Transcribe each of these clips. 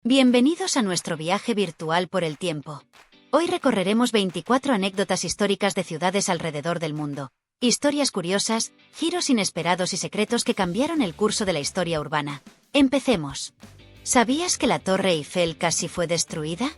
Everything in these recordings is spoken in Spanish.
Bienvenidos a nuestro viaje virtual por el tiempo. Hoy recorreremos 24 anécdotas históricas de ciudades alrededor del mundo. Historias curiosas, giros inesperados y secretos que cambiaron el curso de la historia urbana. Empecemos. ¿Sabías que la Torre Eiffel casi fue destruida?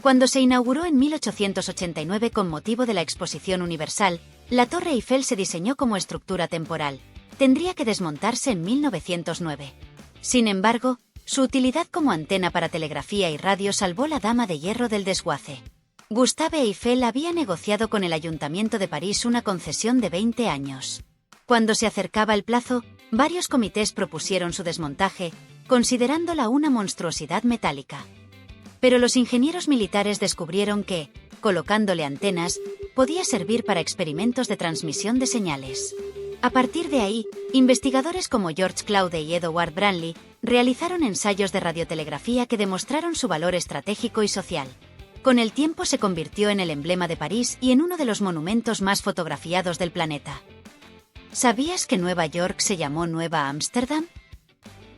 Cuando se inauguró en 1889 con motivo de la Exposición Universal, la Torre Eiffel se diseñó como estructura temporal. Tendría que desmontarse en 1909. Sin embargo, su utilidad como antena para telegrafía y radio salvó la Dama de Hierro del desguace. Gustave Eiffel había negociado con el Ayuntamiento de París una concesión de 20 años. Cuando se acercaba el plazo, varios comités propusieron su desmontaje, considerándola una monstruosidad metálica. Pero los ingenieros militares descubrieron que, colocándole antenas, podía servir para experimentos de transmisión de señales. A partir de ahí, investigadores como George Claude y Edward Branly realizaron ensayos de radiotelegrafía que demostraron su valor estratégico y social. Con el tiempo se convirtió en el emblema de París y en uno de los monumentos más fotografiados del planeta. ¿Sabías que Nueva York se llamó Nueva Ámsterdam?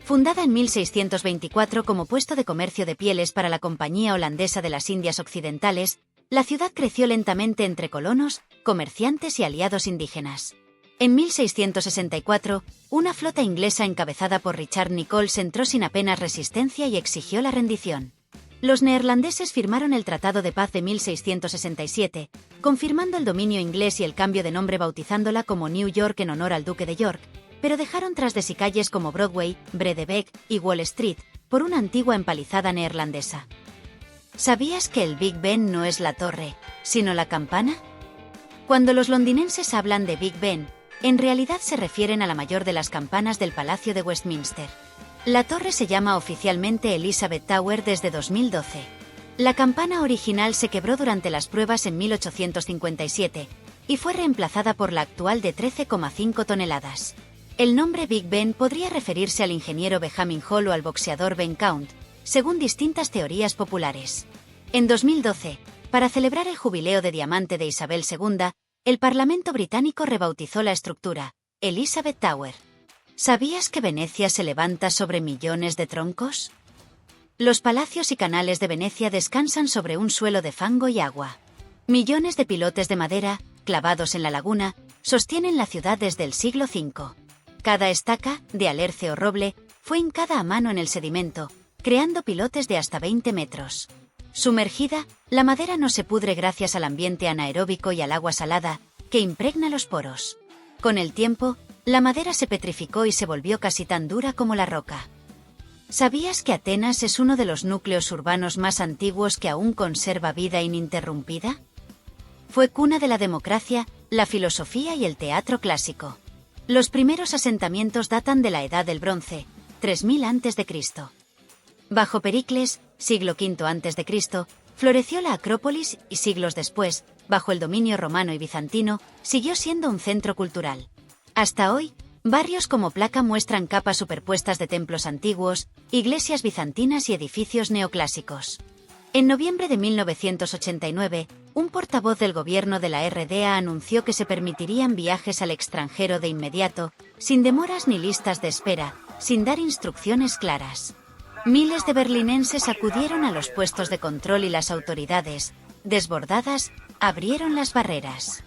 Fundada en 1624 como puesto de comercio de pieles para la Compañía Holandesa de las Indias Occidentales, la ciudad creció lentamente entre colonos, comerciantes y aliados indígenas. En 1664, una flota inglesa encabezada por Richard Nicolls entró sin apenas resistencia y exigió la rendición. Los neerlandeses firmaron el Tratado de Paz de 1667, confirmando el dominio inglés y el cambio de nombre bautizándola como New York en honor al Duque de York, pero dejaron tras de sí calles como Broadway, Bredebeek y Wall Street, por una antigua empalizada neerlandesa. ¿Sabías que el Big Ben no es la torre, sino la campana? Cuando los londinenses hablan de Big Ben, en realidad se refieren a la mayor de las campanas del Palacio de Westminster. La torre se llama oficialmente Elizabeth Tower desde 2012. La campana original se quebró durante las pruebas en 1857 y fue reemplazada por la actual de 13,5 toneladas. El nombre Big Ben podría referirse al ingeniero Benjamin Hall o al boxeador Ben Count, según distintas teorías populares. En 2012, para celebrar el jubileo de diamante de Isabel II, el Parlamento británico rebautizó la estructura, Elizabeth Tower. ¿Sabías que Venecia se levanta sobre millones de troncos? Los palacios y canales de Venecia descansan sobre un suelo de fango y agua. Millones de pilotes de madera, clavados en la laguna, sostienen la ciudad desde el siglo V. Cada estaca, de alerce o roble, fue hincada a mano en el sedimento, creando pilotes de hasta 20 metros. Sumergida, la madera no se pudre gracias al ambiente anaeróbico y al agua salada, que impregna los poros. Con el tiempo, la madera se petrificó y se volvió casi tan dura como la roca. ¿Sabías que Atenas es uno de los núcleos urbanos más antiguos que aún conserva vida ininterrumpida? Fue cuna de la democracia, la filosofía y el teatro clásico. Los primeros asentamientos datan de la Edad del Bronce, 3000 a.C. Bajo Pericles, siglo V a.C., floreció la Acrópolis y siglos después, bajo el dominio romano y bizantino, siguió siendo un centro cultural. Hasta hoy, barrios como Placa muestran capas superpuestas de templos antiguos, iglesias bizantinas y edificios neoclásicos. En noviembre de 1989, un portavoz del gobierno de la RDA anunció que se permitirían viajes al extranjero de inmediato, sin demoras ni listas de espera, sin dar instrucciones claras. Miles de berlinenses acudieron a los puestos de control y las autoridades, desbordadas, abrieron las barreras.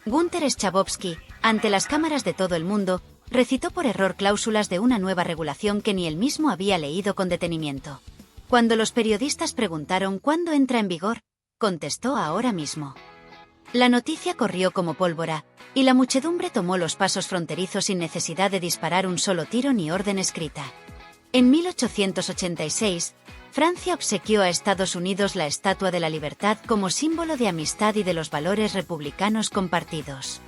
Günter Schabowski, ante las cámaras de todo el mundo, recitó por error cláusulas de una nueva regulación que ni él mismo había leído con detenimiento. Cuando los periodistas preguntaron cuándo entra en vigor, contestó ahora mismo. La noticia corrió como pólvora, y la muchedumbre tomó los pasos fronterizos sin necesidad de disparar un solo tiro ni orden escrita. En 1886, Francia obsequió a Estados Unidos la Estatua de la Libertad como símbolo de amistad y de los valores republicanos compartidos.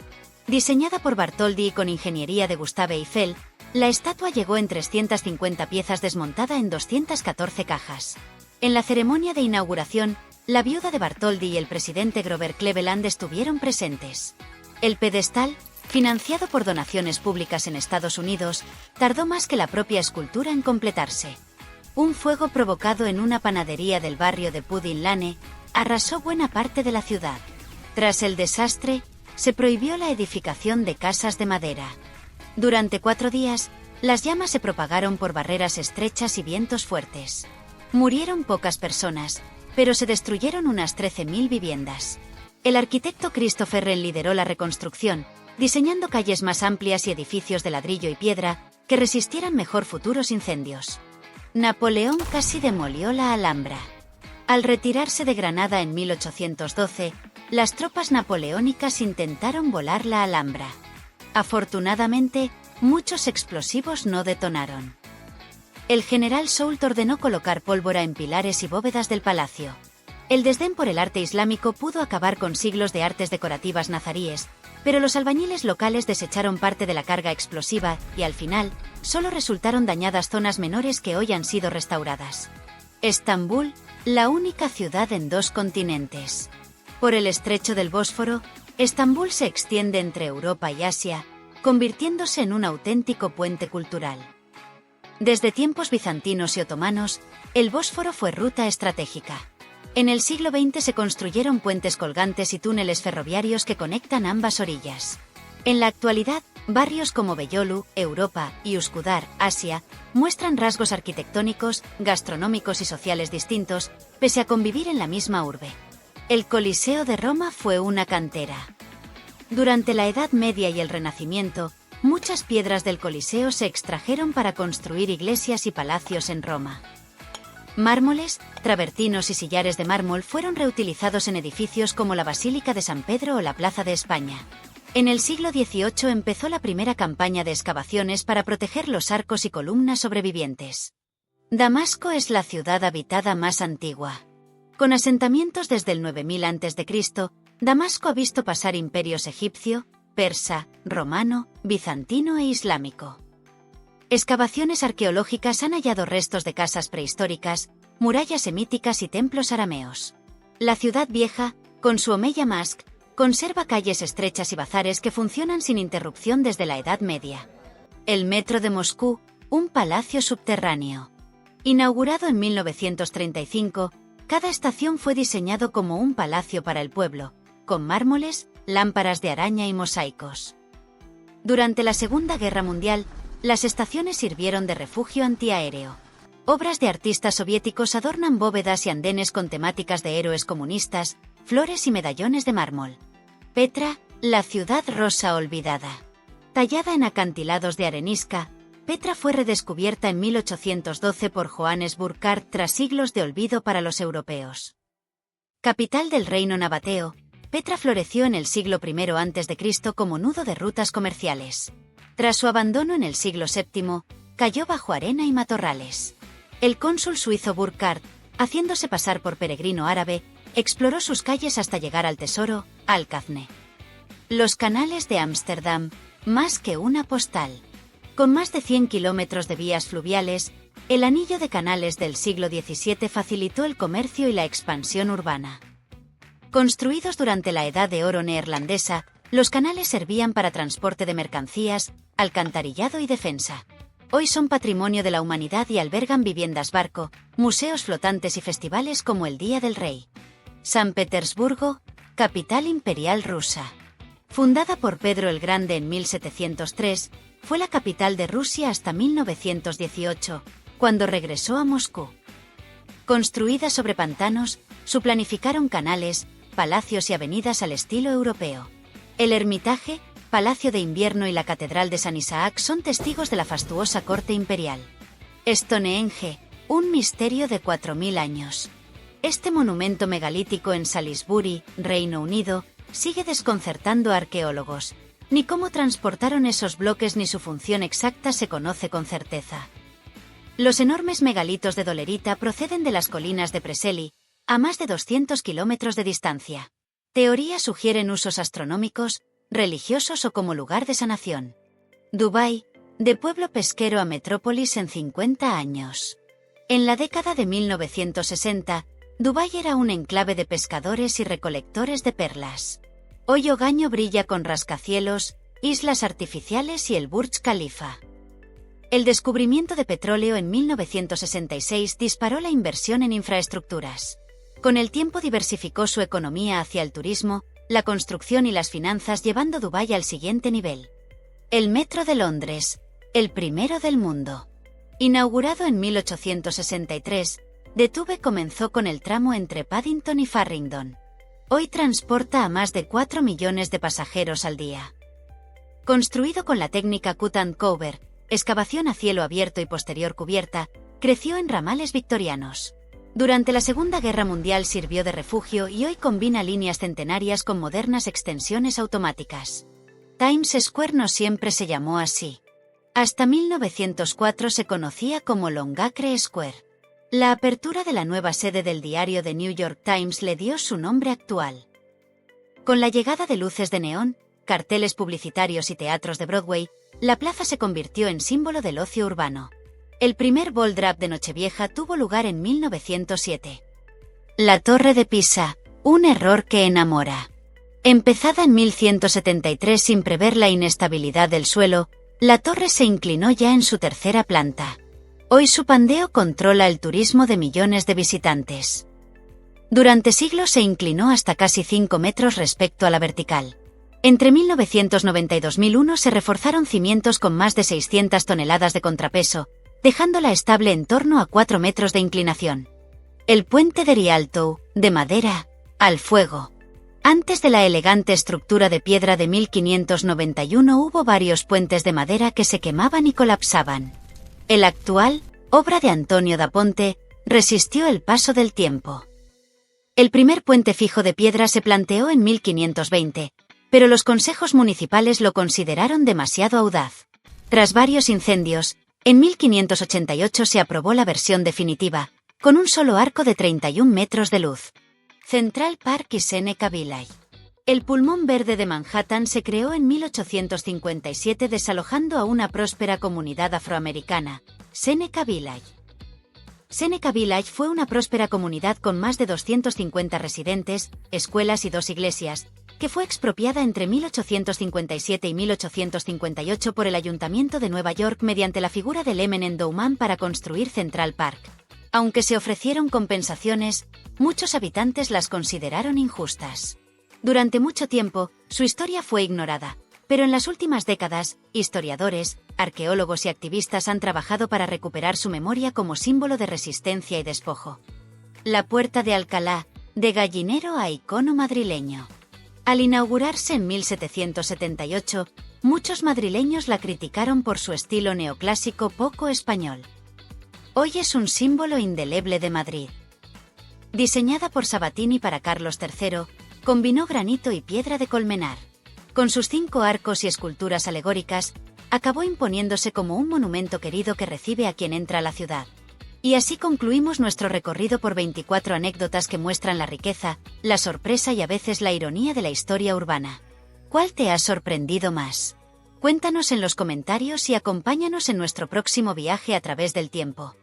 Diseñada por Bartholdi y con ingeniería de Gustave Eiffel, la estatua llegó en 350 piezas desmontada en 214 cajas. En la ceremonia de inauguración, la viuda de Bartholdi y el presidente Grover Cleveland estuvieron presentes. El pedestal, financiado por donaciones públicas en Estados Unidos, tardó más que la propia escultura en completarse. Un fuego provocado en una panadería del barrio de Pudding Lane arrasó buena parte de la ciudad. Tras el desastre, se prohibió la edificación de casas de madera. Durante 4 días, las llamas se propagaron por barreras estrechas y vientos fuertes. Murieron pocas personas, pero se destruyeron unas 13.000 viviendas. El arquitecto Christopher Wren lideró la reconstrucción, diseñando calles más amplias y edificios de ladrillo y piedra que resistieran mejor futuros incendios. Napoleón casi demolió la Alhambra. Al retirarse de Granada en 1812, las tropas napoleónicas intentaron volar la Alhambra. Afortunadamente, muchos explosivos no detonaron. El general Soult ordenó colocar pólvora en pilares y bóvedas del palacio. El desdén por el arte islámico pudo acabar con siglos de artes decorativas nazaríes, pero los albañiles locales desecharon parte de la carga explosiva y, al final, solo resultaron dañadas zonas menores que hoy han sido restauradas. Estambul, la única ciudad en 2 continentes. Por el estrecho del Bósforo, Estambul se extiende entre Europa y Asia, convirtiéndose en un auténtico puente cultural. Desde tiempos bizantinos y otomanos, el Bósforo fue ruta estratégica. En el siglo XX se construyeron puentes colgantes y túneles ferroviarios que conectan ambas orillas. En la actualidad, barrios como Beyoğlu, Europa, y Üsküdar, Asia, muestran rasgos arquitectónicos, gastronómicos y sociales distintos, pese a convivir en la misma urbe. El Coliseo de Roma fue una cantera. Durante la Edad Media y el Renacimiento, muchas piedras del Coliseo se extrajeron para construir iglesias y palacios en Roma. Mármoles, travertinos y sillares de mármol fueron reutilizados en edificios como la Basílica de San Pedro o la Plaza de España. En el siglo XVIII empezó la primera campaña de excavaciones para proteger los arcos y columnas sobrevivientes. Damasco es la ciudad habitada más antigua. Con asentamientos desde el 9000 a.C., Damasco ha visto pasar imperios egipcio, persa, romano, bizantino e islámico. Excavaciones arqueológicas han hallado restos de casas prehistóricas, murallas semíticas y templos arameos. La ciudad vieja, con su Omeya Mosque, conserva calles estrechas y bazares que funcionan sin interrupción desde la Edad Media. El Metro de Moscú, un palacio subterráneo. Inaugurado en 1935, cada estación fue diseñado como un palacio para el pueblo, con mármoles, lámparas de araña y mosaicos. Durante la Segunda Guerra Mundial, las estaciones sirvieron de refugio antiaéreo. Obras de artistas soviéticos adornan bóvedas y andenes con temáticas de héroes comunistas, flores y medallones de mármol. Petra, la ciudad rosa olvidada. Tallada en acantilados de arenisca, Petra fue redescubierta en 1812 por Johannes Burckhardt tras siglos de olvido para los europeos. Capital del reino nabateo, Petra floreció en el siglo I a.C. como nudo de rutas comerciales. Tras su abandono en el siglo VII, cayó bajo arena y matorrales. El cónsul suizo Burckhardt, haciéndose pasar por peregrino árabe, exploró sus calles hasta llegar al tesoro, Alcazne. Los canales de Ámsterdam, más que una postal. Con más de 100 kilómetros de vías fluviales, el anillo de canales del siglo XVII facilitó el comercio y la expansión urbana. Construidos durante la Edad de Oro neerlandesa, los canales servían para transporte de mercancías, alcantarillado y defensa. Hoy son patrimonio de la humanidad y albergan viviendas barco, museos flotantes y festivales como el Día del Rey. San Petersburgo, capital imperial rusa. Fundada por Pedro el Grande en 1703, fue la capital de Rusia hasta 1918, cuando regresó a Moscú. Construida sobre pantanos, su planificaron canales, palacios y avenidas al estilo europeo. El Hermitage, Palacio de Invierno y la Catedral de San Isaac son testigos de la fastuosa corte imperial. Stonehenge, un misterio de 4000 años. Este monumento megalítico en Salisbury, Reino Unido, sigue desconcertando a arqueólogos. Ni cómo transportaron esos bloques ni su función exacta se conoce con certeza. Los enormes megalitos de dolerita proceden de las colinas de Preseli, a más de 200 kilómetros de distancia. Teorías sugieren usos astronómicos, religiosos o como lugar de sanación. Dubái, de pueblo pesquero a metrópolis en 50 años. En la década de 1960, Dubái era un enclave de pescadores y recolectores de perlas. Hoy Ogaño brilla con rascacielos, islas artificiales y el Burj Khalifa. El descubrimiento de petróleo en 1966 disparó la inversión en infraestructuras. Con el tiempo diversificó su economía hacia el turismo, la construcción y las finanzas, llevando Dubái al siguiente nivel. El Metro de Londres, el primero del mundo. Inaugurado en 1863, The Tube comenzó con el tramo entre Paddington y Farringdon. Hoy transporta a más de 4 millones de pasajeros al día. Construido con la técnica cut and cover, excavación a cielo abierto y posterior cubierta, creció en ramales victorianos. Durante la Segunda Guerra Mundial sirvió de refugio y hoy combina líneas centenarias con modernas extensiones automáticas. Times Square no siempre se llamó así. Hasta 1904 se conocía como Longacre Square. La apertura de la nueva sede del diario The New York Times le dio su nombre actual. Con la llegada de luces de neón, carteles publicitarios y teatros de Broadway, la plaza se convirtió en símbolo del ocio urbano. El primer ball drop de Nochevieja tuvo lugar en 1907. La Torre de Pisa, un error que enamora. Empezada en 1173 sin prever la inestabilidad del suelo, la torre se inclinó ya en su tercera planta. Hoy su pandeo controla el turismo de millones de visitantes. Durante siglos se inclinó hasta casi 5 metros respecto a la vertical. Entre 1990 y 2001 se reforzaron cimientos con más de 600 toneladas de contrapeso, dejándola estable en torno a 4 metros de inclinación. El puente de Rialto, de madera, al fuego. Antes de la elegante estructura de piedra de 1591 hubo varios puentes de madera que se quemaban y colapsaban. El actual, obra de Antonio da Ponte, resistió el paso del tiempo. El primer puente fijo de piedra se planteó en 1520, pero los consejos municipales lo consideraron demasiado audaz. Tras varios incendios, en 1588 se aprobó la versión definitiva, con un solo arco de 31 metros de luz. Central Park y Seneca Village. El pulmón verde de Manhattan se creó en 1857 desalojando a una próspera comunidad afroamericana, Seneca Village. Seneca Village fue una próspera comunidad con más de 250 residentes, escuelas y 2 iglesias, que fue expropiada entre 1857 y 1858 por el Ayuntamiento de Nueva York mediante la figura del eminent doorman para construir Central Park. Aunque se ofrecieron compensaciones, muchos habitantes las consideraron injustas. Durante mucho tiempo, su historia fue ignorada, pero en las últimas décadas, historiadores, arqueólogos y activistas han trabajado para recuperar su memoria como símbolo de resistencia y despojo. La Puerta de Alcalá, de gallinero a icono madrileño. Al inaugurarse en 1778, muchos madrileños la criticaron por su estilo neoclásico poco español. Hoy es un símbolo indeleble de Madrid. Diseñada por Sabatini para Carlos III, combinó granito y piedra de Colmenar. Con sus 5 arcos y esculturas alegóricas, acabó imponiéndose como un monumento querido que recibe a quien entra a la ciudad. Y así concluimos nuestro recorrido por 24 anécdotas que muestran la riqueza, la sorpresa y a veces la ironía de la historia urbana. ¿Cuál te ha sorprendido más? Cuéntanos en los comentarios y acompáñanos en nuestro próximo viaje a través del tiempo.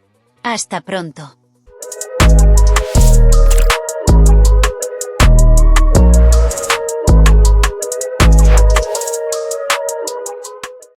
¡Hasta pronto!